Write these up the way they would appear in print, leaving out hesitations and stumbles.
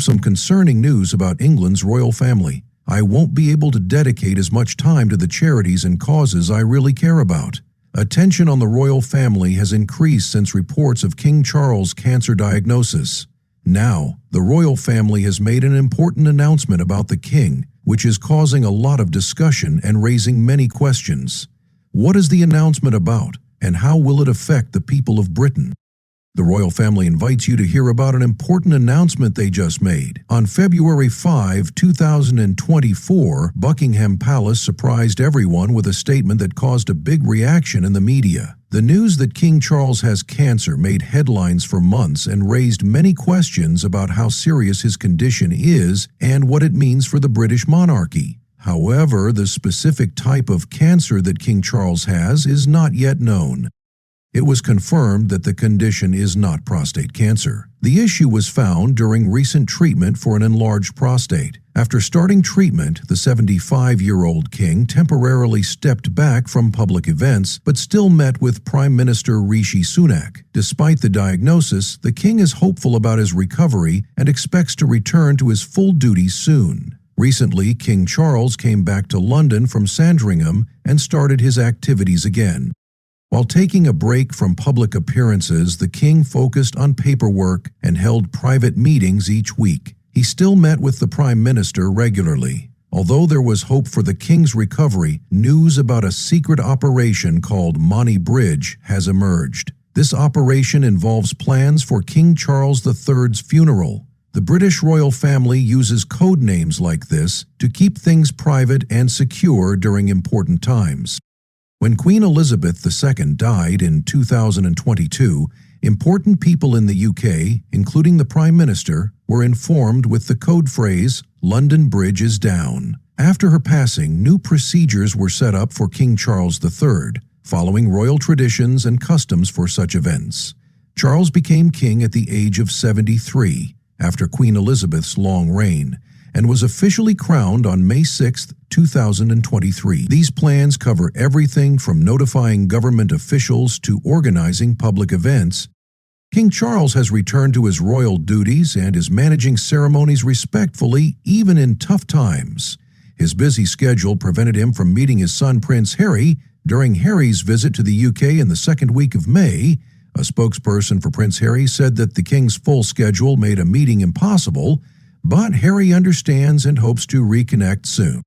have some concerning news about England's royal family. I won't be able to dedicate as much time to the charities and causes I really care about. Attention on the royal family has increased since reports of King Charles' cancer diagnosis. Now, the royal family has made an important announcement about the king, which is causing a lot of discussion and raising many questions. What is the announcement about, and how will it affect the people of Britain? The royal family invites you to hear about an important announcement they just made. On February 5, 2024, Buckingham Palace surprised everyone with a statement that caused a big reaction in the media. The news that King Charles has cancer made headlines for months and raised many questions about how serious his condition is and what it means for the British monarchy. However, the specific type of cancer that King Charles has is not yet known. It was confirmed that the condition is not prostate cancer. The issue was found during recent treatment for an enlarged prostate. After starting treatment, the 75-year-old king temporarily stepped back from public events but still met with Prime Minister Rishi Sunak. Despite the diagnosis, the king is hopeful about his recovery and expects to return to his full duties soon. Recently, King Charles came back to London from Sandringham and started his activities again. While taking a break from public appearances, the king focused on paperwork and held private meetings each week. He still met with the Prime Minister regularly. Although there was hope for the king's recovery, news about a secret operation called Monty Bridge has emerged. This operation involves plans for King Charles III's funeral. The British royal family uses code names like this to keep things private and secure during important times. When Queen Elizabeth II died in 2022, important people in the UK, including the Prime Minister, were informed with the code phrase, "London Bridge is down." After her passing, new procedures were set up for King Charles III, following royal traditions and customs for such events. Charles became king at the age of 73, after Queen Elizabeth's long reign, and was officially crowned on May 6, 2023. These plans cover everything from notifying government officials to organizing public events. King Charles has returned to his royal duties and is managing ceremonies respectfully, even in tough times. His busy schedule prevented him from meeting his son Prince Harry during Harry's visit to the UK in the second week of May. A spokesperson for Prince Harry said that the king's full schedule made a meeting impossible, but Harry understands and hopes to reconnect soon.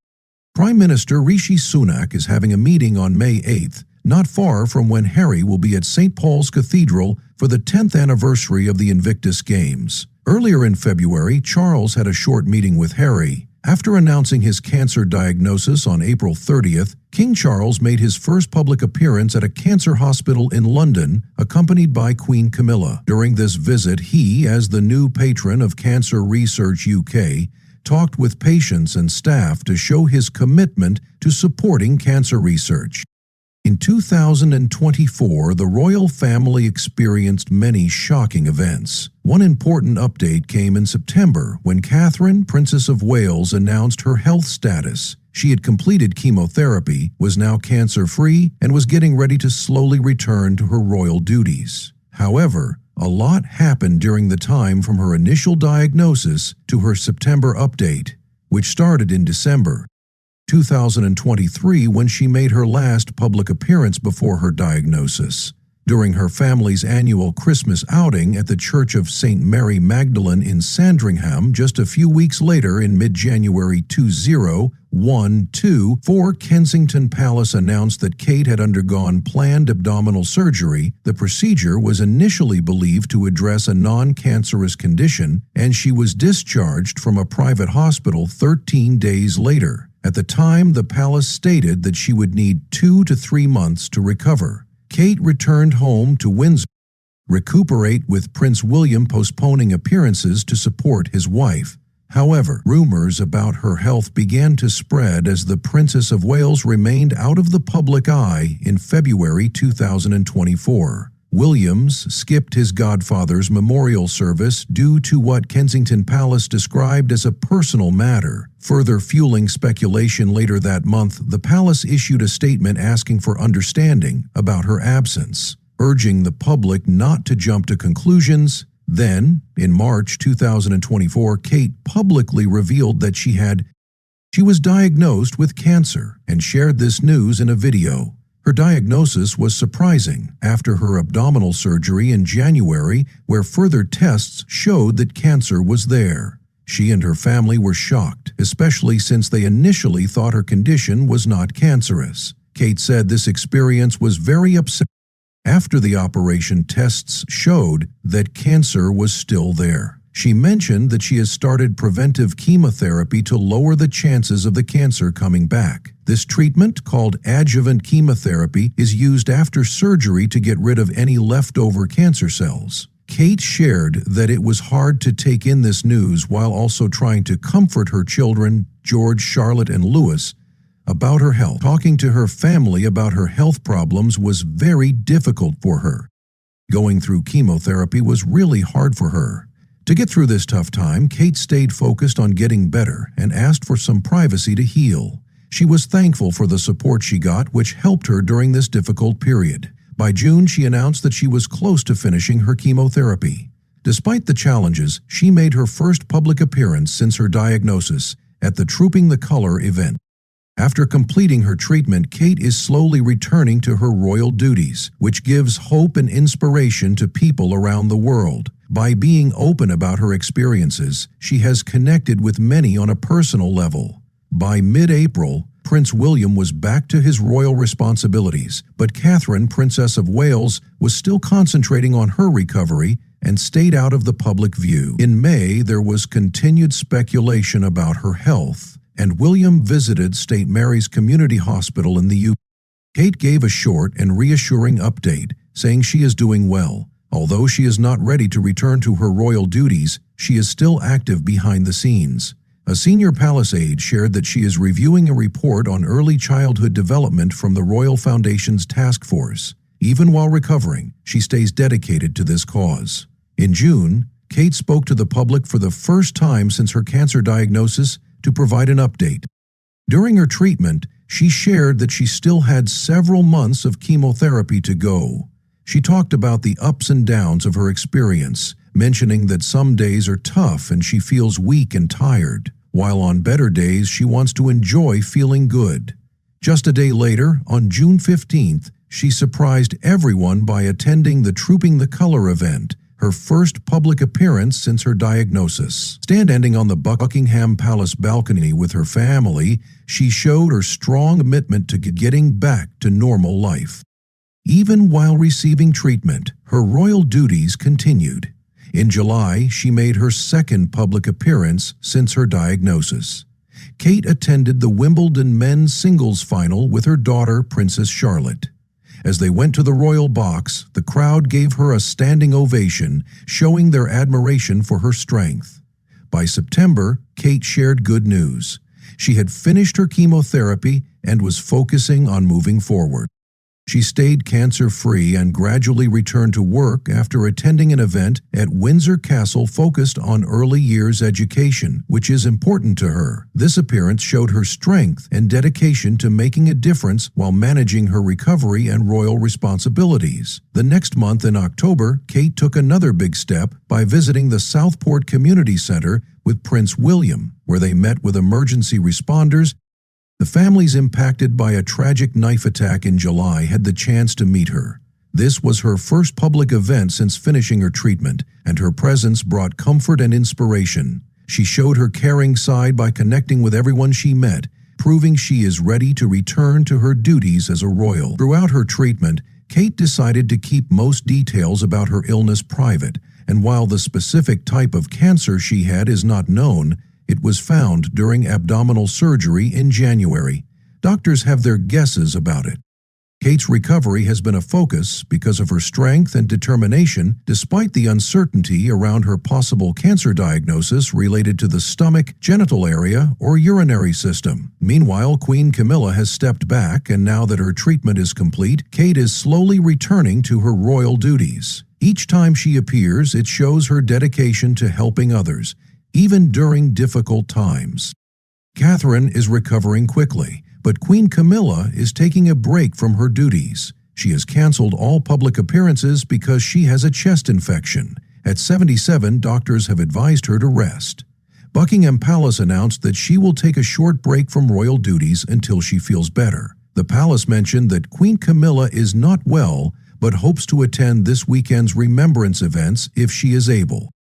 Prime Minister Rishi Sunak is having a meeting on May 8th, not far from when Harry will be at St. Paul's Cathedral for the 10th anniversary of the Invictus Games. Earlier in February, Charles had a short meeting with Harry. After announcing his cancer diagnosis on April 30th, King Charles made his first public appearance at a cancer hospital in London, accompanied by Queen Camilla. During this visit, he, as the new patron of Cancer Research UK, talked with patients and staff to show his commitment to supporting cancer research. In 2024, the royal family experienced many shocking events. One important update came in September when Catherine, Princess of Wales, announced her health status. She had completed chemotherapy, was now cancer-free, and was getting ready to slowly return to her royal duties. However, a lot happened during the time from her initial diagnosis to her September update, which started in December 2023 when she made her last public appearance before her diagnosis. During her family's annual Christmas outing at the Church of St. Mary Magdalene in Sandringham just a few weeks later in mid-January 2012, Kensington Palace announced that Kate had undergone planned abdominal surgery. The procedure was initially believed to address a non-cancerous condition, and she was discharged from a private hospital 13 days later. At the time, the palace stated that she would need 2 to 3 months to recover. Kate returned home to Windsor, recuperate, with Prince William postponing appearances to support his wife. However, rumors about her health began to spread as the Princess of Wales remained out of the public eye in February 2024. Williams skipped his godfather's memorial service due to what Kensington Palace described as a personal matter. Further fueling speculation, later that month, the palace issued a statement asking for understanding about her absence, urging the public not to jump to conclusions. Then, in March 2024, Kate publicly revealed that she was diagnosed with cancer and shared this news in a video. Her diagnosis was surprising after her abdominal surgery in January, where further tests showed that cancer was there. She and her family were shocked, especially since they initially thought her condition was not cancerous. Kate said this experience was very upsetting. After the operation, tests showed that cancer was still there. She mentioned that she has started preventive chemotherapy to lower the chances of the cancer coming back. This treatment, called adjuvant chemotherapy, is used after surgery to get rid of any leftover cancer cells. Kate shared that it was hard to take in this news while also trying to comfort her children, George, Charlotte, and Louis, about her health. Talking to her family about her health problems was very difficult for her. Going through chemotherapy was really hard for her. To get through this tough time, Kate stayed focused on getting better and asked for some privacy to heal. She was thankful for the support she got, which helped her during this difficult period. By June, she announced that she was close to finishing her chemotherapy. Despite the challenges, she made her first public appearance since her diagnosis at the Trooping the Color event. After completing her treatment, Kate is slowly returning to her royal duties, which gives hope and inspiration to people around the world. By being open about her experiences, she has connected with many on a personal level. By mid-April, Prince William was back to his royal responsibilities, but Catherine, Princess of Wales, was still concentrating on her recovery and stayed out of the public view. In May, there was continued speculation about her health, and William visited St. Mary's Community Hospital in the UK. Kate gave a short and reassuring update, saying she is doing well. Although she is not ready to return to her royal duties, she is still active behind the scenes. A senior palace aide shared that she is reviewing a report on early childhood development from the Royal Foundation's task force. Even while recovering, she stays dedicated to this cause. In June, Kate spoke to the public for the first time since her cancer diagnosis to provide an update. During her treatment, she shared that she still had several months of chemotherapy to go. She talked about the ups and downs of her experience, mentioning that some days are tough and she feels weak and tired, while on better days she wants to enjoy feeling good. Just a day later, on June 15th, she surprised everyone by attending the Trooping the Color event, her first public appearance since her diagnosis. Standing on the Buckingham Palace balcony with her family, she showed her strong commitment to getting back to normal life. Even while receiving treatment, her royal duties continued. In July, she made her second public appearance since her diagnosis. Kate attended the Wimbledon men's singles final with her daughter, Princess Charlotte. As they went to the royal box, the crowd gave her a standing ovation, showing their admiration for her strength. By September, Kate shared good news. She had finished her chemotherapy and was focusing on moving forward. She stayed cancer-free and gradually returned to work after attending an event at Windsor Castle focused on early years education, which is important to her. This appearance showed her strength and dedication to making a difference while managing her recovery and royal responsibilities. The next month in October, Kate took another big step by visiting the Southport Community Center with Prince William, where they met with emergency responders. The families impacted by a tragic knife attack in July had the chance to meet her. This was her first public event since finishing her treatment, and her presence brought comfort and inspiration. She showed her caring side by connecting with everyone she met, proving she is ready to return to her duties as a royal. Throughout her treatment, Kate decided to keep most details about her illness private, and while the specific type of cancer she had is not known, it was found during abdominal surgery in January. Doctors have their guesses about it. Kate's recovery has been a focus because of her strength and determination despite the uncertainty around her possible cancer diagnosis related to the stomach, genital area, or urinary system. Meanwhile, Queen Camilla has stepped back, and now that her treatment is complete, Kate is slowly returning to her royal duties. Each time she appears, it shows her dedication to helping others, even during difficult times. Catherine is recovering quickly, but Queen Camilla is taking a break from her duties. She has canceled all public appearances because she has a chest infection, At 77, doctors have advised her to rest. Buckingham Palace announced that she will take a short break from royal duties until she feels better. The palace mentioned that Queen Camilla is not well, but hopes to attend this weekend's remembrance events if she is able.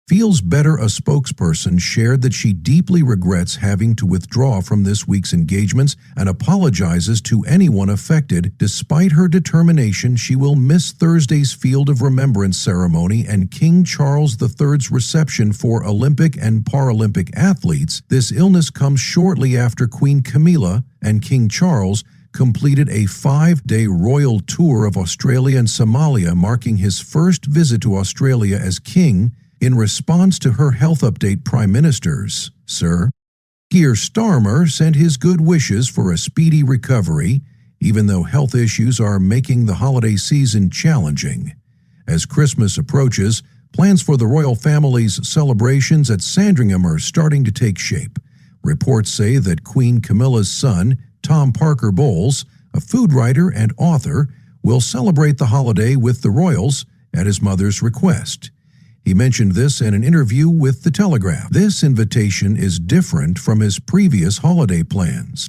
Feels Better, a spokesperson, shared that she deeply regrets having to withdraw from this week's engagements and apologizes to anyone affected. Despite her determination, she will miss Thursday's Field of Remembrance ceremony and King Charles III's reception for Olympic and Paralympic athletes. This illness comes shortly after Queen Camilla and King Charles completed a 5-day royal tour of Australia and Somalia, marking his first visit to Australia as king. In response to her health update, Prime Ministers, Sir Keir Starmer sent his good wishes for a speedy recovery, even though health issues are making the holiday season challenging. As Christmas approaches, plans for the royal family's celebrations at Sandringham are starting to take shape. Reports say that Queen Camilla's son, Tom Parker Bowles, a food writer and author, will celebrate the holiday with the royals at his mother's request. He mentioned this in an interview with The Telegraph. This invitation is different from his previous holiday plans.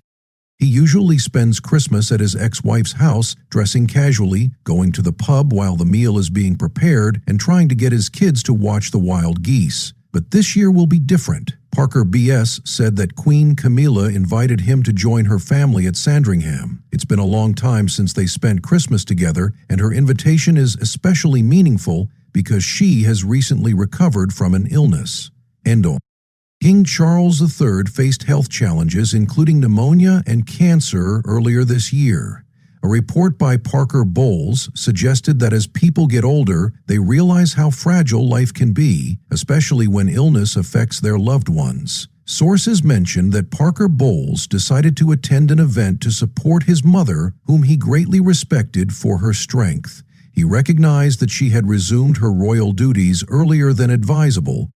He usually spends Christmas at his ex-wife's house, dressing casually, going to the pub while the meal is being prepared, and trying to get his kids to watch the wild geese. But this year will be different. Parker BS said that Queen Camilla invited him to join her family at Sandringham. It's been a long time since they spent Christmas together, and her invitation is especially meaningful because she has recently recovered from an illness. End on. King Charles III faced health challenges, including pneumonia and cancer, earlier this year. A report by Parker Bowles suggested that as people get older, they realize how fragile life can be, especially when illness affects their loved ones. Sources mentioned that Parker Bowles decided to attend an event to support his mother, whom he greatly respected for her strength. He recognized that she had resumed her royal duties earlier than advisable.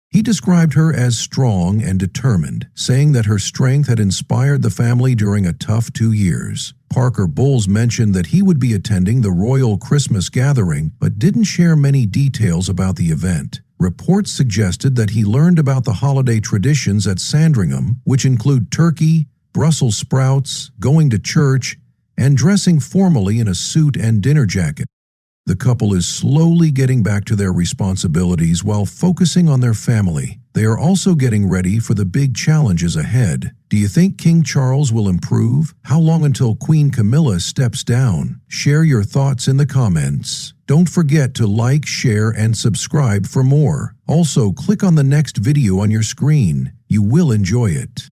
He described her as strong and determined, saying that her strength had inspired the family during a tough 2 years. Parker Bowles mentioned that he would be attending the royal Christmas gathering, but didn't share many details about the event. Reports suggested that he learned about the holiday traditions at Sandringham, which include turkey, Brussels sprouts, going to church, and dressing formally in a suit and dinner jacket. The couple is slowly getting back to their responsibilities while focusing on their family. They are also getting ready for the big challenges ahead. Do you think King Charles will improve? How long until Queen Camilla steps down? Share your thoughts in the comments. Don't forget to like, share, and subscribe for more. Also, click on the next video on your screen. You will enjoy it.